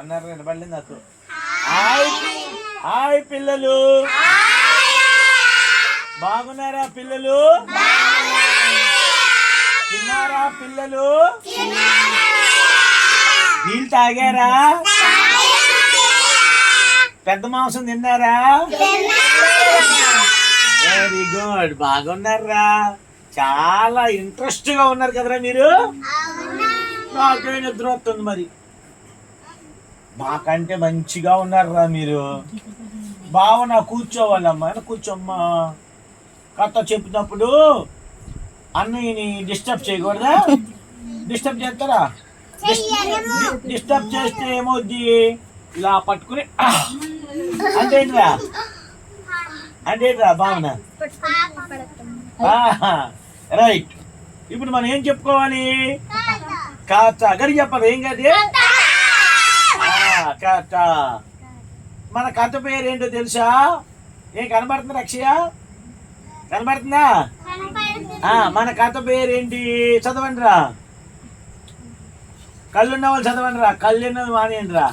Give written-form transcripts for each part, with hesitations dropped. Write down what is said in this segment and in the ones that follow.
అన్నారు వినపడలేదు నాకు. హాయ్ పిల్లలు, బాగున్నారా పిల్లలు? తిన్నారా పిల్లలు? నీళ్ళు తాగారా? పెద్ద మాంసం తిన్నారా? వెరీ గుడ్, బాగున్నారా? చాలా ఇంట్రెస్ట్ గా ఉన్నారు కదరా మీరు. నాకే నిద్ర వస్తుంది మరి. మాకంటే మంచిగా ఉన్నారా మీరు. బావనా కూర్చోవాలమ్మా, కూర్చోమ్మా. కథ చెప్తున్నప్పుడు అన్నయ్యని డిస్టర్బ్ చేయకూడదా? డిస్టర్బ్ చేస్తారా? డిస్టర్బ్ చేస్తే ఏమవుద్ది? ఇలా పట్టుకుని అంతేంట్రా అంతేంట్రా భావన. రైట్, ఇప్పుడు మనం ఏం చెప్పుకోవాలి? కథ గడి చెప్పాలి. ఏం కాదు కథ. మన కథ పేరు ఏంటో తెలుసా? ఏం కనబడుతుందా అక్షయ? కనబడుతుందా? మన కథ పేరేంటి? చదవండి రా. కళ్ళున్న వాళ్ళు చదవండి రా, కళ్ళున్నది మానేయండి రా.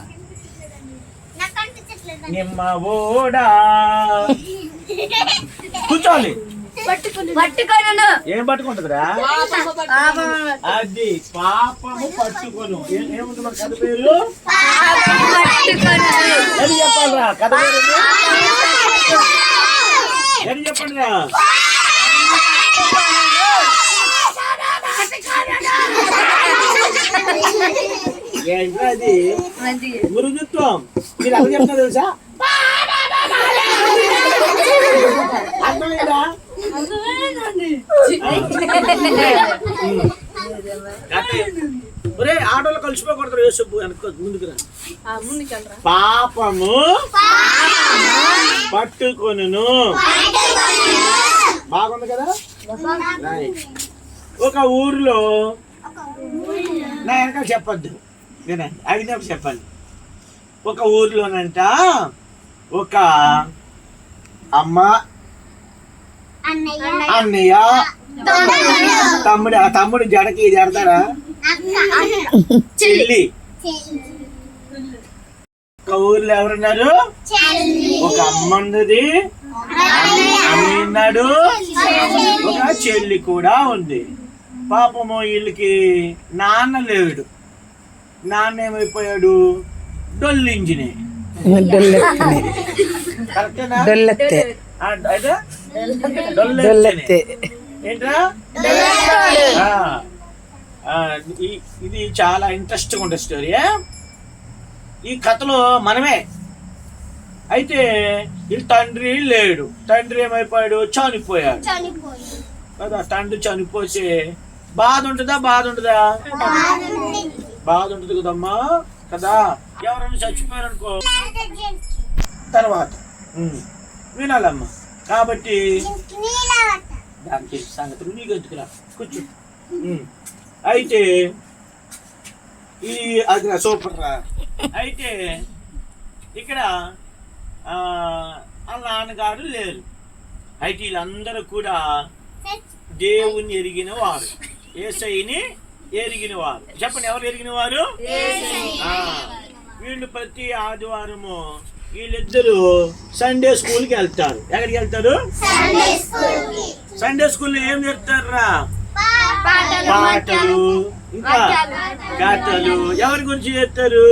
నిమ్మ ఓడా కూర్చోవాలి. ఏం పట్టుకుంటుందిరా? అది పాపము పట్టుకొను. ఏముంది మన కథ పేరు? ఎది చెప్పాలిరా కథ పేరు? ఎది చెప్పండి రా. ఏంట్రా అది? మృదుత్వం. మీరు అలా చెప్తున్నా తెలుసా? అర్థమైందా? ఆటోలో కలిసిపోకూడదు. యేసుప్పు వెనక ముందుకురా. పాపము పట్టుకొనును. బాగుంది కదా? ఒక ఊర్లో నా వెనకాల చెప్పద్దు, నేనండి అడిగినప్పుడు చెప్పాలి. ఒక ఊర్లోనంట ఒక అమ్మ, అన్నయ్య, తమ్ముడు. ఆ తమ్ముడు జడకి జడతారా? చెల్లి. ఒక ఊర్లో ఎవరున్నారు? ఒక అమ్మ ఉన్నది, అన్నయ్య ఉన్నాడు, ఒక చెల్లి కూడా ఉంది. పాపము వీళ్ళకి నాన్న లేడు. నాన్న ఏమైపోయాడు? డొల్లింజినే. కరెక్టేనా? ఏంట్రా? ఇది చాలా ఇంట్రెస్టింగ్ ఉండే స్టోరీ. ఈ కథలో మనమే. అయితే వీళ్ళ తండ్రి లేడు. తండ్రి ఏమైపోయాడు? చనిపోయాడు కదా. తండ్రి చనిపోతే బాధ ఉంటుందా? బాధ ఉంటుందా? బాధ ఉంటుంది కదమ్మా కదా. ఎవరైనా చచ్చిపోయారు అనుకో తర్వాత వినాలమ్మా. కాబట్టి దానికి సంగతులు నీకు ఎందుకురా, కూర్చో. అయితే ఈ అది సూపర్ రా. అయితే ఇక్కడ వాళ్ళ నాన్నగారు లేరు. అయితే వీళ్ళందరూ కూడా దేవుని ఎరిగిన వారు, యేసయ్యని ఎరిగిన వారు. చెప్పండి, ఎవరు ఎరిగిన వారు? వీళ్ళు ప్రతి ఆదివారము వీళ్ళిద్దరు సండే స్కూల్కి వెళ్తారు. ఎక్కడికి వెళ్తారు? సండే స్కూల్లో ఏం చెప్తారా? పాటలు, ఇంకా కథలు. ఎవరి గురించి చెప్తారు?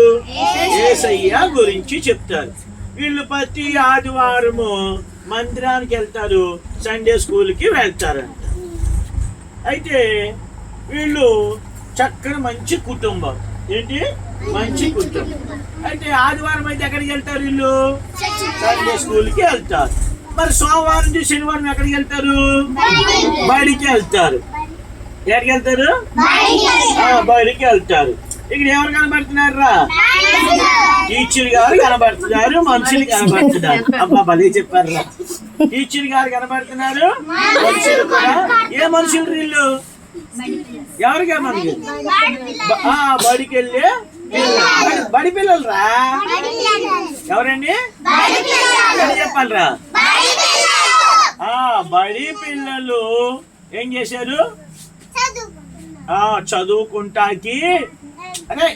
యేసయ్య గురించి చెప్తారు. వీళ్ళు ప్రతి ఆదివారము మందిరానికి వెళ్తారు, సండే స్కూల్కి వెళ్తారంట. అయితే వీళ్ళు చక్కని మంచి కుటుంబం. ఏంటి? మంచి కుటుంబం. అయితే ఆదివారం అయితే ఎక్కడికి వెళ్తారు వీళ్ళు? సండే స్కూల్కి వెళ్తారు. మరి సోమవారం నుంచి శనివారం ఎక్కడికి వెళ్తారు? బడికి వెళ్తారు. ఎక్కడికి వెళ్తారు? బడికి వెళ్తారు. ఇక్కడ ఎవరు కనబడుతున్నారు రా? టీచర్ గారు కనబడుతున్నారు, మనుషులు కనబడుతున్నారు. అబ్బా భలే చెప్పారు రా. టీచర్ గారు కనబడుతున్నారు, మనుషులు కూడా. ఏ మనుషులు వీళ్ళు? ఎవరిగా మనకి? బడికి వెళ్ళి బడి పిల్లలు రా. ఎవరండి? చెప్పాలరా. బడి పిల్లలు ఏం చేశారు? చదువుకుంటాకి అదే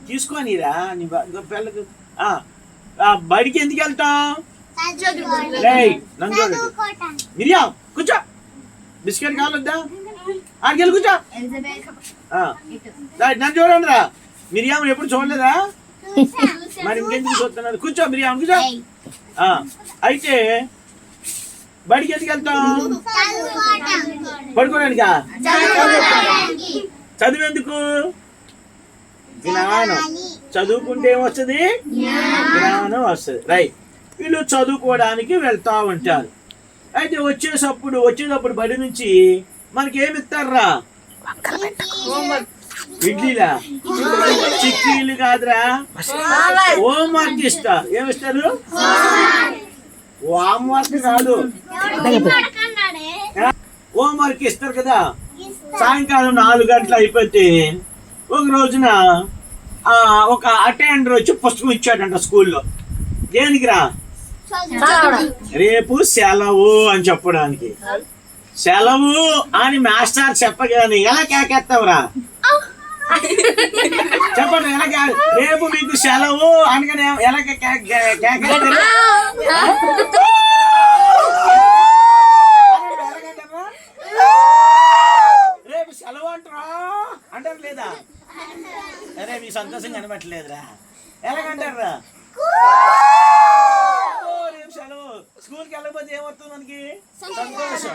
తీసుకొనిరా నీ పిల్లలకు. బడికి ఎందుకు వెళ్తాం? నన్ను చూడండి, మిరియాం కూర్చో, బిస్కెట్ కావాలొద్దా? ఆడికెళ్ళి కూర్చో. నన్ను చూడండి రా, మిరియాం ఎప్పుడు చూడలేదా? మరి ఇంకెందుకు చూస్తున్నారు? కూర్చో మిరియాం, కూర్చో. అయితే బడికి ఎందుకు వెళ్తాం? పడుకోవడానికా? చదువెందుకు? జ్ఞానం. చదువుకుంటే ఏమొస్తుంది? జ్ఞానం వస్తుంది. రైట్. వీళ్ళు చదువుకోవడానికి వెళ్తా ఉంటారు. అయితే వచ్చేటప్పుడు బడి నుంచి మనకి ఏమి ఇస్తారా? ఇడ్లీలా? చిక్కీలు కాదురా, హోంవర్క్ ఇస్తారు. ఏమిస్తారు? హోంవర్క్ కాదు, హోంవర్క్ ఇస్తారు కదా. సాయంకాలం 4 గంటలు అయిపోతే ఒక రోజున ఒక అటెండర్ వచ్చి పుస్తకం ఇచ్చాడంట స్కూల్లో. దేనికిరా? రేపు సెలవు అని చెప్పడానికి. సెలవు అని మాస్టర్ చెప్పగానే ఎలా కేకేస్తావురా? చెప్పండి, ఎలా? రేపు మీకు సెలవు అనగానే ఎలా కేకేస్తారు? రేపు సెలవు అంటారా అంటారు లేదా? అరే మీ సంతోషం కనబట్టలేదురా, ఎలాగంటారా? రేపు సెలవు. స్కూల్కి వెళ్ళకపోతే ఏమవుతుంది మనకి? సంతోషం.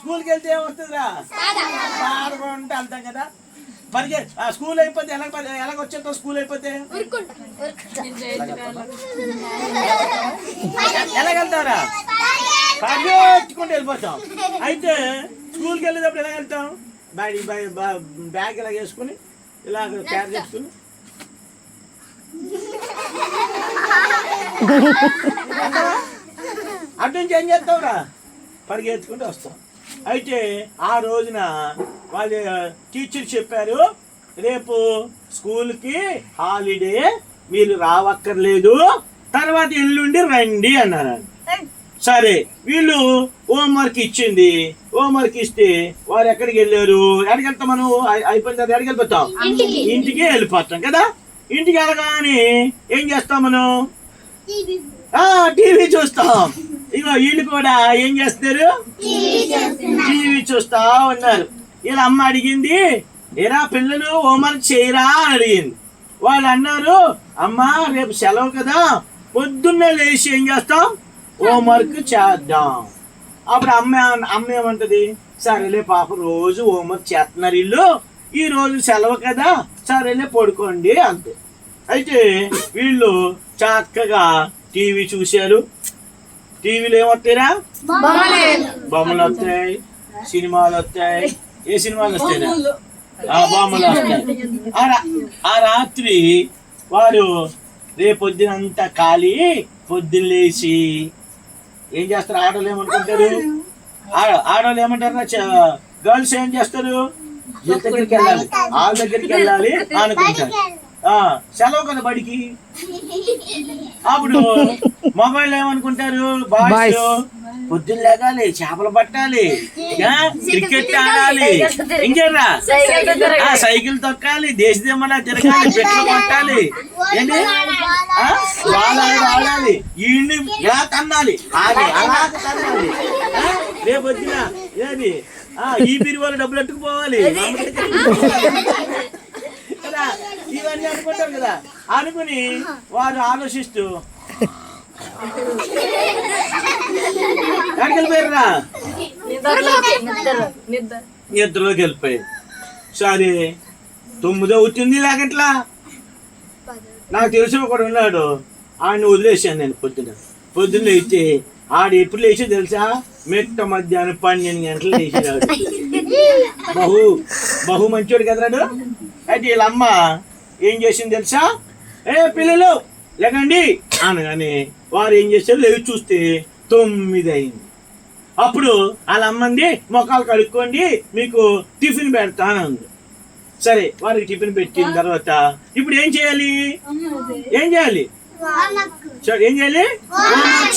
స్కూల్కి వెళ్తే ఏమవుతుందిరా? బాధపడుకుంటే వెళ్తాం కదా. మరి స్కూల్ అయిపోతే ఎలాగొచ్చేస్తాం? స్కూల్ అయిపోతే ఎలాగెళ్తారా? పరిగెత్తుకుంటూ వెళ్ళిపోతాం. అయితే స్కూల్కి వెళ్ళేటప్పుడు ఎలా వెళ్తాం? బ్యాగ్ ఇలా వేసుకుని ఇలా క్యారీ చేసుకుని అటు నుంచి ఏం చేస్తావురా? పరిగెత్తుకుంటూ వస్తాం. అయితే ఆ రోజున వాళ్ళు టీచర్ చెప్పారు, రేపు స్కూల్కి హాలిడే, మీరు రావక్కర్లేదు, తర్వాత ఎల్లుండి రండి అన్నారు. సరే, వీళ్ళు హోంవర్క్ ఇచ్చింది. హోంవర్క్ ఇస్తే వారు ఎక్కడికి వెళ్ళారు? ఎక్కడికి వెళ్తాం మనం? అయిపోయిన తర్వాత ఎక్కడికి వెళ్ళిపోతాం? ఇంటికి వెళ్ళిపోతాం కదా. ఇంటికి వెళ్ళగానే ఏం చేస్తాం మనం? టీవీ చూస్తాం. ఇగో వీళ్ళు కూడా ఏం చేస్తారు? టీవీ చూస్తా ఉన్నారు. వీళ్ళ అమ్మ అడిగింది, ఏరా పిల్లలు హోంవర్క్ చేయరా అని అడిగింది. వాళ్ళు అన్నారు, అమ్మా రేపు సెలవు కదా, పొద్దున్నే లేచి ఏం చేస్తాం? హోంవర్క్ చేద్దాం. అప్పుడు అమ్మ ఏమంటది? సరేలే పాప, రోజు హోంవర్క్ చేస్తున్నారు వీళ్ళు, ఈ రోజు సెలవు కదా, సరేలే పడుకోండి అంతే. అయితే వీళ్ళు చక్కగా టీవీ చూశారు. టీవీలో ఏమొస్తాయిరా? బొమ్మలు వస్తాయి, సినిమాలు వస్తాయి. ఏ సినిమాలు వస్తాయిరా? బొమ్మలు వస్తాయి. ఆ రాత్రి వారు రేపొద్దునంతా ఖాళీ. పొద్దున్న లేచి ఏం చేస్తారు? ఆడవాళ్ళు ఏమనుకుంటారు? ఆడవాళ్ళు ఏమంటారు? గర్ల్స్ ఏం చేస్తారు? దగ్గరికి వెళ్ళాలి, వాళ్ళ దగ్గరికి వెళ్ళాలి అనుకుంటారు. సెలవు కదా బడికి. అప్పుడు మొబైల్ ఏమనుకుంటారు? బాయ్స్ పొద్దున్న లేగాలి, చేపలు పట్టాలి, క్రికెట్ ఆడాలి, ఇంకేరా సైకిల్ తొక్కాలి, దేశదేమలా తిరగాలి, పెట్లు కొట్టాలి, ఏంటి ఆడాలి, వీడిని ఇలా తన్నాలి, అలా తన్నాలి. రేపు వచ్చిన ఏది ఈ పిరివాళ్ళు డబ్బులు ఎట్టుకుపోవాలి కదా. ఇవన్నీ అనుకుంటారు కదా. అనుకుని వారు ఆలోచిస్తూ ఎక్కడికి వెళ్ళిపోయారా? నిద్రలోకి వెళ్ళిపోయారు. సరే 9 అవుతుంది. లేకట్లా నాకు తెలిసిన ఒకడు ఉన్నాడు, ఆయన వదిలేసాను నేను. పొద్దున్న లేచి ఆడు ఎప్పుడు లేచి తెలుసా? మధ్యాహ్నం 12 గంటలు లేచిరాడు. బహు మంచోడు కదరాడు. అయితే వీళ్ళ అమ్మ ఏం చేసింది తెలుసా? పిల్లలు లేకండి అనగానే వారు ఏం చేశారు? లేవి చూస్తే 9 అయింది. అప్పుడు వాళ్ళ అమ్మంది, మొక్కలు కడుక్కోండి, మీకు టిఫిన్ పెడతాను అంది. సరే, వారికి టిఫిన్ పెట్టిన తర్వాత ఇప్పుడు ఏం చేయాలి? ఏం చేయాలి? హోంవర్క్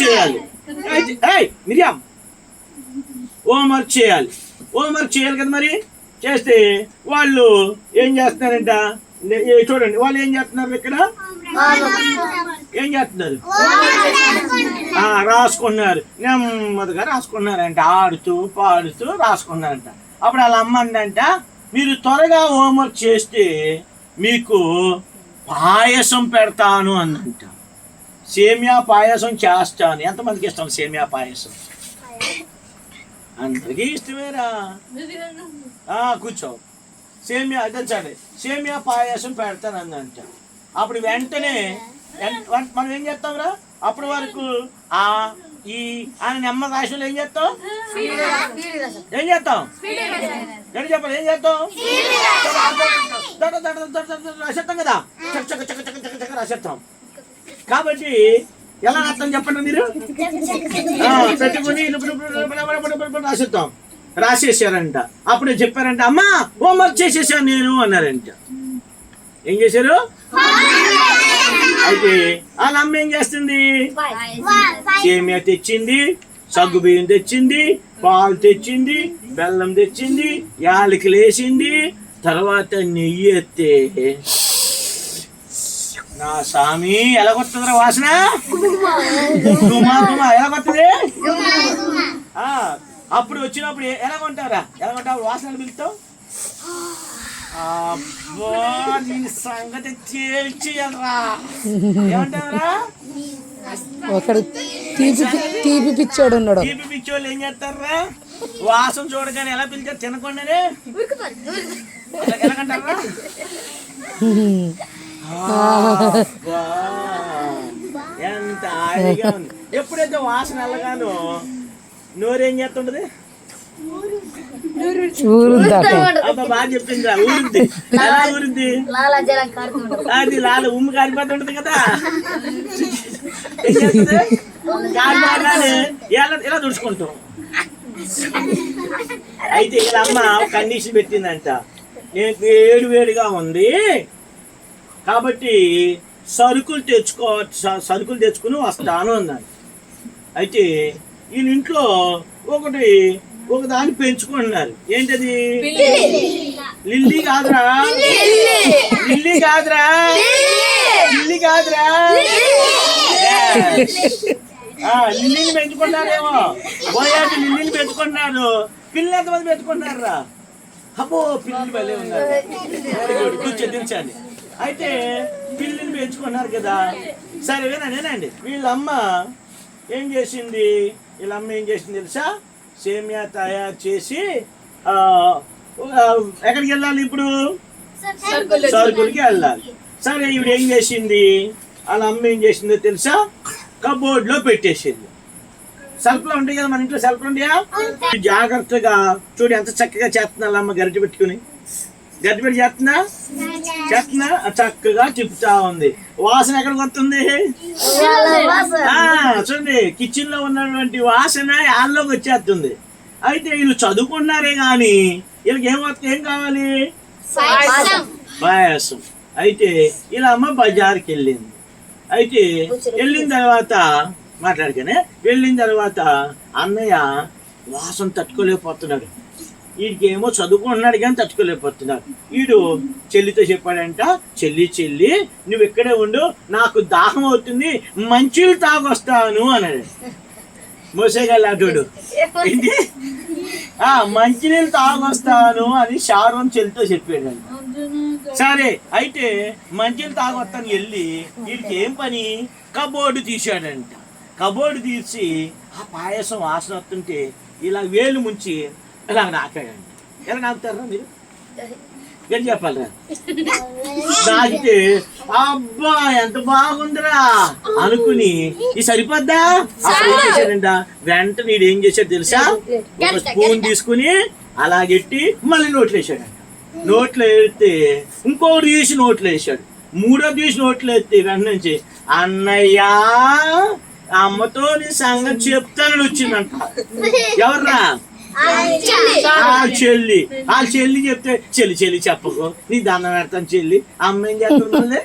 చేయాలి. మిరియాం హోంవర్క్ చేయాలి. హోంవర్క్ చేయాలి కదా. మరి చేస్తే వాళ్ళు ఏం చేస్తారంట? చూడండి వాళ్ళు ఏం చేస్తున్నారు ఇక్కడ, ఏం చేస్తున్నారు, రాసుకున్నారు, నెమ్మదిగా రాసుకున్నారంట, ఆడుతూ పాడుతూ రాసుకున్నారంట. అప్పుడు వాళ్ళ అమ్మ అందంట, మీరు త్వరగా హోంవర్క్ చేస్తే మీకు పాయసం పెడతాను అందంట. సేమియా పాయసం చేస్తాను. ఎంతమందికి ఇష్టం సేమియా పాయసం? అందరికీ ఇష్టమేరా. కూర్చో. సేమియా అదే సేమియా పాయసం పెడతాను అందంట. అప్పుడు వెంటనే మనం ఏం చేస్తాంరా, అప్పటి వరకు ఈ ఆయన నెమ్మ రాశులు ఏం చేస్తాం, ఏం చేస్తాం, ఎటు చెప్పాలి, ఏం చేస్తాం, రాసేస్తాం కదా, చక్క రాసేస్తాం. కాబట్టి ఎలా రాస్తాం చెప్పండి మీరు, పెట్టుకుని రాసేస్తాం. రాసేసారంట. అప్పుడు చెప్పారంట, అమ్మా హోంవర్క్ చేసేసాను నేను అన్నారంట. ఏం చేశారు? అయితే వాళ్ళ అమ్మ ఏం చేస్తుంది, సేమియా తెచ్చింది, సగ్గు బియ్యం తెచ్చింది, పాలు తెచ్చింది, బెల్లం తెచ్చింది, యాలకులు వేసింది, తర్వాత నెయ్యి ఎత్తే నా స్వామి ఎలా కొడుతుందిరా వాసన, ఎలా కొడుతుంది. అప్పుడు వచ్చినప్పుడు ఎలా కొంటారా, ఎలా కొంటావు, వాసనలు పిలుస్తావు. దీని సంగతి తేల్చేయాలరా, ఏమంటారా. ఒకడు తీపి పిచ్చోడు ఉన్నాడు. తీపి పిచ్చోళ్ళు ఏం చేస్తారా, వాసన చూడగానే ఎలా పిలిచారు, తినకుండానే ఎలాగంటారా. ఎంత హాయిగా ఉంది. ఎప్పుడైతే వాసన వెళ్ళగానో నోరేం చేస్తుంటది, బాగా చెప్పింది, ఊరింది. ఎలా ఊరింది, అది లాల ఉమ్ము కారిపోతుంటది కదా. కారిపోగానే ఇలా తుడుచుకుంటాం. అయితే ఇలా అమ్మ కండిషన్ పెట్టిందంట, నేను వేడిగా ఉంది కాబట్టి సరుకులు తెచ్చుకుని వస్తాను అన్నాడు. అయితే ఈయన ఇంట్లో ఒక దాన్ని పెంచుకుంటున్నారు. ఏంటది, లిల్లీ కాదురా, లిల్లీ కాదురా, లిల్లీ కాదురా, లిల్లీని పెంచుకున్నారేమో, పోయాటి లిల్లీని పెంచుకున్నారు. పిల్లలు ఎంతమంది పెంచుకున్నారా, అబ్బో పిల్లలు భలే ఉన్నారు. కూర్చోండి. అయితే పిల్లిని పెంచుకున్నారు కదా. సరే వినండి, వీళ్ళమ్మ ఏం చేసింది, తెలుసా, సేమియా తయారు చేసి ఎక్కడికి వెళ్ళాలి ఇప్పుడు, సరుకులకి వెళ్ళాలి. సరే ఇవిడ ఏం చేసింది, వాళ్ళ అమ్మ ఏం చేసిందో తెలుసా, కబోర్డ్లో పెట్టేసింది. సెల్ఫ్లో ఉంటాయి కదా మన ఇంట్లో, సెల్ఫ్లు ఉంటాయా, జాగ్రత్తగా చూడు ఎంత చక్కగా చేస్తున్నా అమ్మ, గరిటె పెట్టి చేస్తున్నా చక్కగా తిప్పుతా ఉంది. వాసన ఎక్కడికి వస్తుంది, చూడండి కిచెన్ లో ఉన్నటువంటి వాసన యాల్లోకి వచ్చేస్తుంది. అయితే వీళ్ళు చదువుకున్నారే గాని వీళ్ళకి ఏం కావాలి, పాయసం. అయితే ఇలా అమ్మ బజార్కి వెళ్ళింది. అయితే వెళ్ళిన తర్వాత వెళ్ళిన తర్వాత అన్నయ్య వాసన తట్టుకోలేకపోతున్నాడు. వీడికేమో చదువుకున్నాడు కానీ తట్టుకోలేకపోతున్నాడు. వీడు చెల్లితో చెప్పాడంట, చెల్లి నువ్వు ఇక్కడే ఉండు, నాకు దాహం అవుతుంది, మంచినీళ్ళు తాగొస్తాను అన్నాడు. మోసేగలాటోడు ఏంటి, మంచినీళ్ళు తాగొస్తాను అని షారోన్ చెల్లితో చెప్పాడు. సరే అయితే మంచినీళ్ళు తాగొస్తాను వెళ్ళి వీడికి ఏం పని, కబోర్డు తీశాడంట. కబోర్డు తీసి ఆ పాయసం వాసన వస్తుంటే ఇలా వేలు ముంచి ఇలా నాకాడండి. ఎలా నాకుతారా మీరు, ఏం చెప్పాలరా, నాకితే అబ్బా ఎంత బాగుందిరా అనుకుని ఈ సరిపోద్దా అసలు ఏం చేశాడంట, వెంటనే వీడు ఏం చేశాడు తెలుసా, ఒక స్పూన్ తీసుకుని అలాగెట్టి మళ్ళీ నోట్లో వేసాడంట. నోట్లో వేస్తే ఇంకోటి తీసి నోట్లో వేసాడు, మూడో తీసి నోట్లో వేస్తే వెంట నుంచి అన్నయ్యా అమ్మతో నీ సంగతి చెప్తానని వచ్చిందంట. ఎవర్రా, చెల్లి చెప్తే చెల్లి చెప్పకు, నీ దండం పెడతాను చెల్లి, అమ్మ ఏం చేస్తుంది,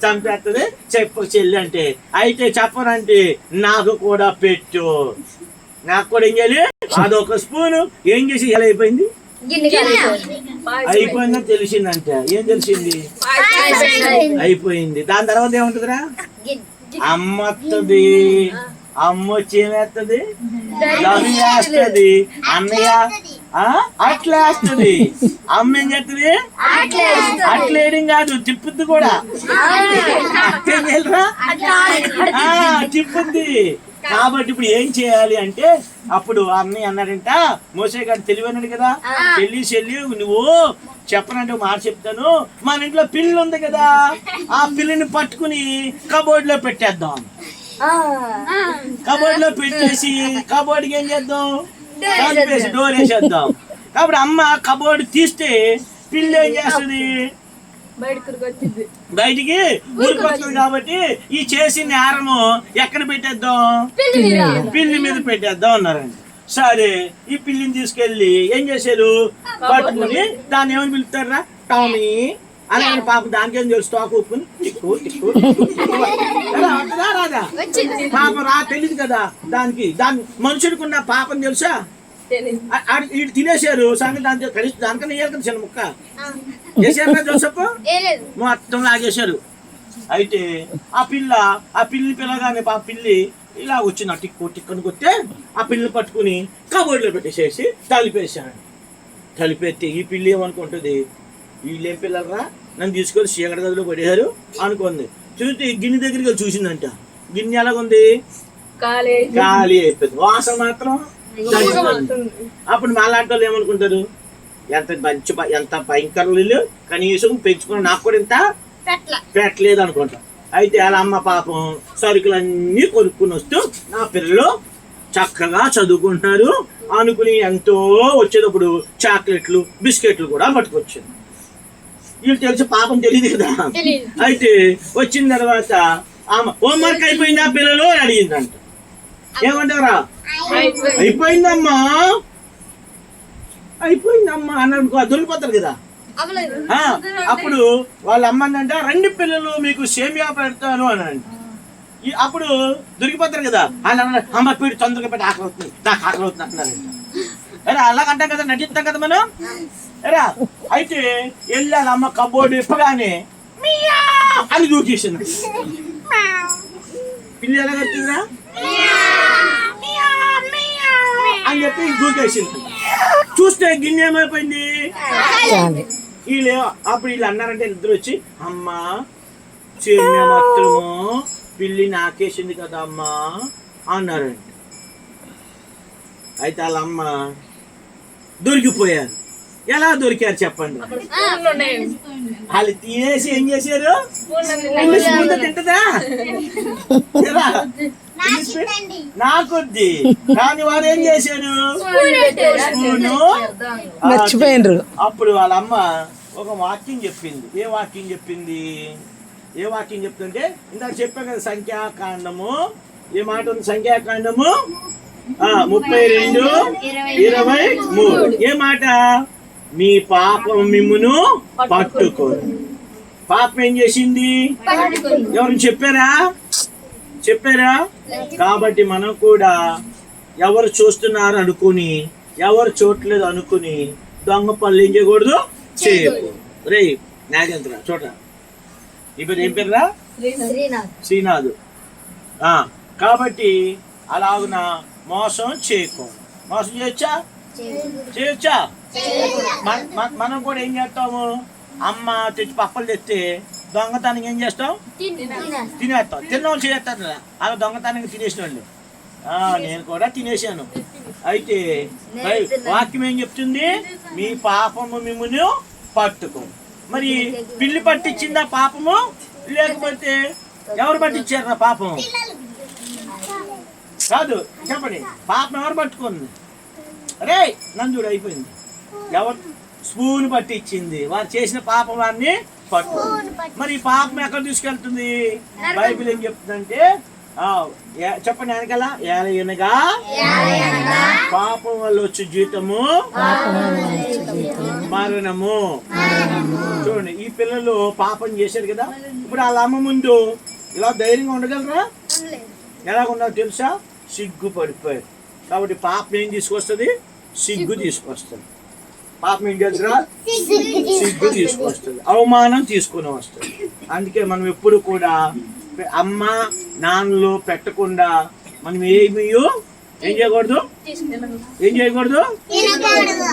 చంపేస్తుంది, చెప్పు చెల్లి అంటే. అయితే చెప్పనంటే నాకు కూడా పెట్టు, నాకు కూడా ఏం చేయాలి, అదొక స్పూను ఏం చేసి ఎలా అయిపోయింది, అయిపోయిందని తెలిసిందంట. ఏం తెలిసింది? అయిపోయింది. దాని తర్వాత ఏముంటుందిరా? అమ్మ వస్తుంది. అమ్మ వచ్చి ఏమేస్తుంది? దహి వేస్తుంది. అన్నయ్య అట్లా వేస్తుంది. అమ్మ ఏం చేస్తుంది? అట్లేయడం కాదు, తిప్పుద్ది కూడా. తిప్పుద్ది. కాబట్టి ఇప్పుడు ఏం చేయాలి అంటే, అప్పుడు అన్నయ్య అన్నాడంట, మోసే గారు తెలివైనడు కదా, చెల్లి నువ్వు చెప్పనంటే మాట చెప్తాను, మన ఇంట్లో పిల్లి ఉంది కదా, ఆ పిల్లిని పట్టుకుని కబోర్డ్ లో పెట్టేద్దాం. కబోర్డ్ లో పెట్టేసి కబోర్డ్కి ఏం చేద్దాం? తలుపేసి డోర్ వేసేద్దాం. కాబట్టి అమ్మ కబోర్డ్ తీస్తే పిల్లి ఏం చేస్తుంది? బయటికి ఊరికొస్తుంది. కాబట్టి ఈ చేసిన నేరము ఎక్కడ పెట్టేద్దాం? పిల్లి మీద పెట్టేద్దాం అన్నారండి. సరే, ఈ పిల్లిని తీసుకెళ్లి ఏం చేశారు? పట్టుకుని దాన్ని ఏమని పిలుస్తారా? టామీ అలాగే. పాప దానికి ఏం తెలుసు? స్టాక్ ఒప్పుకుని రాదా? పాప తెలియదు కదా దానికి. దాని మనుషుడికున్న పాపం తెలుసా? వీడు తినేశారు సంగతి. దాంతో కలిసి దానికన్నా వేయాలి కదా చిన్న ముక్క వేసారా జోసెఫ్? మొత్తం లాగేశారు. అయితే ఆ పిల్లి పిల్లగానే పిల్లి ఇలా వచ్చింది. టిక్కని కొట్టే ఆ పిల్లిని పట్టుకుని కబోర్డ్లో పెట్టేసేసి తలిపేశాను. తలిపెట్టి ఈ పిల్లి ఏమనుకుంటుంది? వీళ్ళేం పిల్లలరా, నన్ను తీసుకొని చీకటి గదిలో పడేశారు అనుకుంది. చూస్తే గిన్నె దగ్గరికి చూసిందంట. గిన్నె ఎలాగుంది? ఖాళీ అయిపోయింది. వాసన మాత్రం. అప్పుడు మాలాంటి వాళ్ళు ఏమనుకుంటారు? ఎంత భయంకరులు, కనీసం పెంచుకుని నాకు కూడా ఇంత పెట్టలేదు అనుకుంటాం. అయితే వాళ్ళ అమ్మ పాపం సరుకులన్నీ కొనుక్కుని వస్తూ నా పిల్లలు చక్కగా చదువుకుంటున్నారు అనుకుని ఎంతో వచ్చేటప్పుడు చాక్లెట్లు బిస్కెట్లు కూడా పట్టుకొచ్చింది. వీళ్ళు తెలిసి పాపం తెలియదు కదా. అయితే వచ్చిన తర్వాత హోంవర్క్ అయిపోయిందా పిల్లలు అని అడిగిందంట. ఏమంటారా? అయిపోయిందమ్మా అన్నట్టు దొరికిపోతారు కదా. అప్పుడు వాళ్ళ అమ్మందంట, రెండు పిల్లలు మీకు సేమియా పెడతాను అని. అప్పుడు దొరికిపోతారు కదా. అమ్మ పీడి తొందరగా పెట్టి ఆకలి అవుతుంది, నాకు ఆకలి అవుతుంది అంటున్నారంట. అరే అలాగంటాం కదా, నటిస్తాం కదా మనం. ఎరా అయితే వెళ్ళాలి. అమ్మ కబోర్డు ఇప్పగానే అని దూకేసింది. పిల్లి ఎలా కట్టిందిరా అని చెప్పి దూకేసింది. చూస్తే గిన్నె ఏమైపోయింది? అప్పుడు వీళ్ళు అన్నారంటే ఇద్దరు వచ్చి, అమ్మా సేమియా మాత్రము పిల్లి నాకేసింది కదా అమ్మా అన్నారండి. అయితే వాళ్ళ అమ్మ దొరికిపోయారు. ఎలా దొరికారు చెప్పండి? వాళ్ళు తినేసి ఏం చేశారు? తింటదా? నాకొద్ది కానీ వారు ఏం చేశారు? మర్చిపోయినరు. అప్పుడు వాళ్ళ అమ్మ ఒక వాక్యం చెప్పింది. ఏ వాక్యం చెప్తుంటే ఇందాక చెప్పాను కదా, సంఖ్యాకాండము. ఏ మాట ఉంది? సంఖ్యాకాండము 32:23. ఏ మాట? మీ పాపం మిమ్మును పట్టుకోరు. పాపం ఏం చేసింది? ఎవరు చెప్పారా? కాబట్టి మనం కూడా ఎవరు చూస్తున్నారు అనుకుని, ఎవరు చూడలేదు అనుకుని దొంగ పనులు ఏం చేయకూడదు, చేయకూడదు. రే నాగేంద్ర చూడ, నీ పేరు ఏం పేరురా? శ్రీనాథ్. కాబట్టి అలాగున మోసం చేయకూడదు. మోసం చేయొచ్చా? మనం కూడా ఏం చేస్తాము? అమ్మ తెచ్చి పప్పలు తెస్తే దొంగతనం ఏం చేస్తాం? తినేస్తాం. తిన్నవాళ్ళు చేస్తారు కదా, అలా దొంగతనంగా తినేసిన వాళ్ళు. నేను కూడా తినేసాను. అయితే వాక్యం ఏం చెప్తుంది? మీ పాపము మిమ్మును పట్టుకో. మరి పిల్లి పట్టించిందా పాపము? లేకపోతే ఎవరు పట్టించారు పాపం? కాదు, చెప్పండి. పాపం ఎవరు పట్టుకుంది? అరే నందుడు అయిపోయింది. ఎవరు? స్పూన్ పట్టించింది. వారు చేసిన పాపం వారిని పట్టు. మరి ఈ పాపం ఎక్కడ తీసుకెళ్తుంది? బైబిల్ ఏం చెప్తుందంటే, చెప్పండి వెనకాల, ఏలయనగా పాపం వల్ల వచ్చే జీతము మరణము. చూడండి, ఈ పిల్లలు పాపం చేశారు కదా. ఇప్పుడు వాళ్ళ అమ్మ ముందు ఇలా ధైర్యంగా ఉండగలరా? ఎలాగుండాలో తెలుసా? సిగ్గు పడిపోయారు. కాబట్టి పాపం ఏం తీసుకొస్తుంది? సిగ్గు తీసుకొస్తుంది. పాపం ఏం చేద్దురా? సిగ్గు తీసుకొస్తుంది, అవమానం తీసుకుని వస్తుంది. అందుకే మనం ఎప్పుడు కూడా అమ్మ నాన్నలు పెట్టకుండా మనం ఏం చేయకూడదు.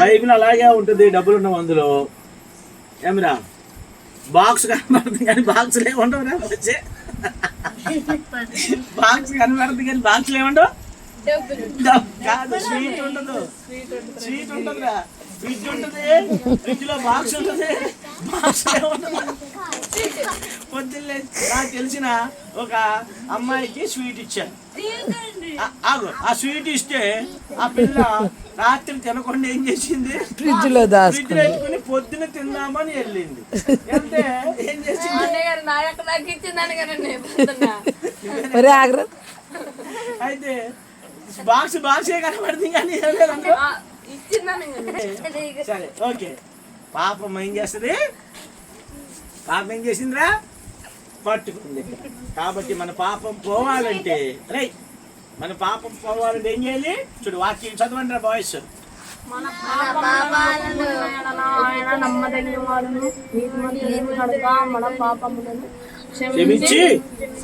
బైబిల్ అలాగే ఉంటుంది, డబ్బులు ఉన్నాం అందులో. ఏమిరా బాక్స్ కనబడుతుంది కానీ బాక్స్లు ఏముండవురా? వచ్చే బాక్స్ కనబడుతుంది కానీ బాక్స్లు ఏముండవు. కాదు, స్వీట్ ఉండదు. స్వీట్ ఉంటుందిరా, ఫ్రిడ్జ్ ఉంటుంది, ఫ్రిడ్జ్ లో బాక్స్ ఉంటుంది, బాక్స్ పొద్దున్నే నాకు తెలిసిన ఒక అమ్మాయికి స్వీట్ ఇచ్చాను. ఆ స్వీట్ ఇస్తే ఆ పిల్ల రాత్రి తినకుండా ఏం చేసింది? ఫ్రిడ్జ్ లో పెట్టుకుని పొద్దున తిందామని వెళ్ళింది. అంటే ఏం చేసింది? అయితే బాక్సే కనబడుతుంది కానీ సరే ఓకే. పాపం ఏం చేస్తుంది? పాపం ఏం చేసిందిరా? పట్టుకుంది. కాబట్టి మన పాపం పోవాలంటే మన పాపం పోవాలంటే ఏం చేయాలి? చూడు వాక్యం చదవండి రా బాయ్స్. క్షమించి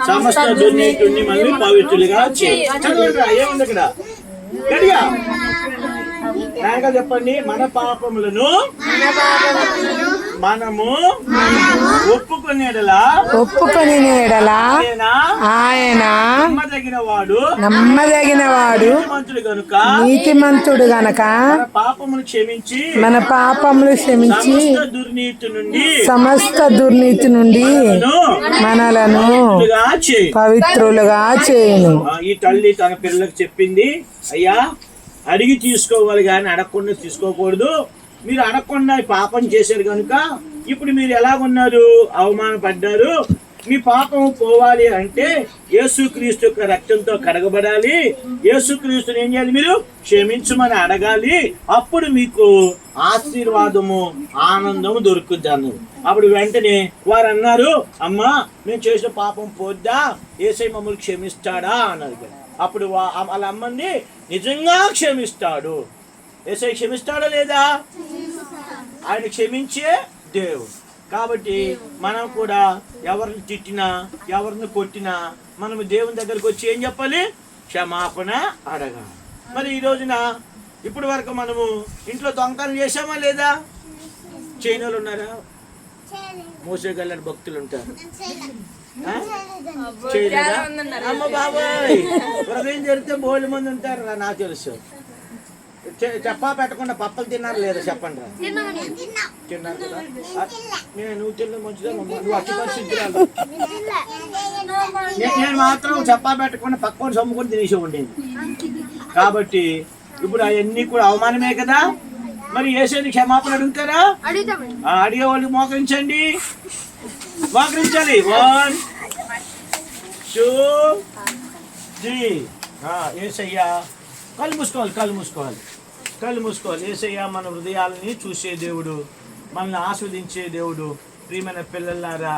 సమస్త దుర్నీతిని మళ్ళీ పవిత్రులుగా చదవండి రా. ఏముంది ఇక్కడ? గడిగా చెప్పండి. మన పాపములను మనము ఒప్పుకుని ఆయన నమ్మదగిన వాడు నీతిమంతుడు గనక మన పాపములు క్షమించి సమస్త దుర్నీతి నుండి మనలను పవిత్రులుగా చేయును. ఈ తల్లి తన పిల్లలకు చెప్పింది, అయ్యా అడిగి తీసుకోవాలి కానీ అడగకుండా తీసుకోకూడదు. మీరు అడగకుండా పాపం చేశారు కనుక ఇప్పుడు మీరు ఎలాగున్నారు? అవమానపడ్డారు. మీ పాపం పోవాలి అంటే యేసుక్రీస్తు యొక్క రక్తంతో కడగబడాలి. యేసుక్రీస్తుని ఏం చేయాలి? మీరు క్షమించమని అడగాలి. అప్పుడు మీకు ఆశీర్వాదము ఆనందము దొరుకుద్ది అన్నారు. అప్పుడు వెంటనే వారు అన్నారు, అమ్మా మేము చేసిన పాపం పోద్దా? యేసయ్య మమ్మల్ని క్షమిస్తాడా అన్నారు. అప్పుడు వాళ్ళ అమ్మని నిజంగా క్షమిస్తాడు. యేసయ్య క్షమిస్తాడా లేదా? ఆయన క్షమించే దేవుడు. కాబట్టి మనం కూడా ఎవరిని తిట్టినా ఎవరిని కొట్టినా మనం దేవుని దగ్గరికి వచ్చి ఏం చెప్పాలి? క్షమాపణ అడగాలి. మరి ఈ రోజున ఇప్పటి వరకు మనము ఇంట్లో దొంగతనం చేసామా లేదా? చైనాలు ఉన్నారా? మోసేగల్లని భక్తులు ఉంటారు. అమ్మ బాబాయ్ హృదయం జరిగితే బోళ్ళు మంది ఉంటారు రా. నాకు తెలుసు. చెప్పా పెట్టకుండా పప్పలు తిన్నారు లేదా? చెప్పండి రా. తిన్నారు కదా? నువ్వు తిన్న మంచిదా? నువ్వు అట్టి పరిస్థితులు. నేను మాత్రం చెప్పా పెట్టకుండా పక్కన సమ్ముకొని తినేసి ఉండేది. కాబట్టి ఇప్పుడు అవన్నీ కూడా అవమానమే కదా. మరి యేసుని క్షమాపణ అడుగుతారా? అడిగే వాళ్ళు మోకరించండి, మోకరించాలి. 1 2 3. యేసయ్యా కళ్ళు మూసుకోవాలి. యేసయ్యా మన హృదయాలని చూసే దేవుడు, మనల్ని ఆస్వాదించే దేవుడు. ప్రియమైన పిల్లలారా,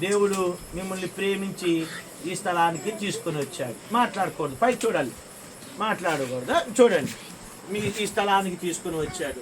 దేవుడు మిమ్మల్ని ప్రేమించి ఈ స్థలానికి తీసుకొని వచ్చాడు. మాట్లాడకూడదు, పైకి చూడాలి, మాట్లాడకూడదు. చూడండి, మీ ఈ స్థలానికి తీసుకొని వచ్చాడు.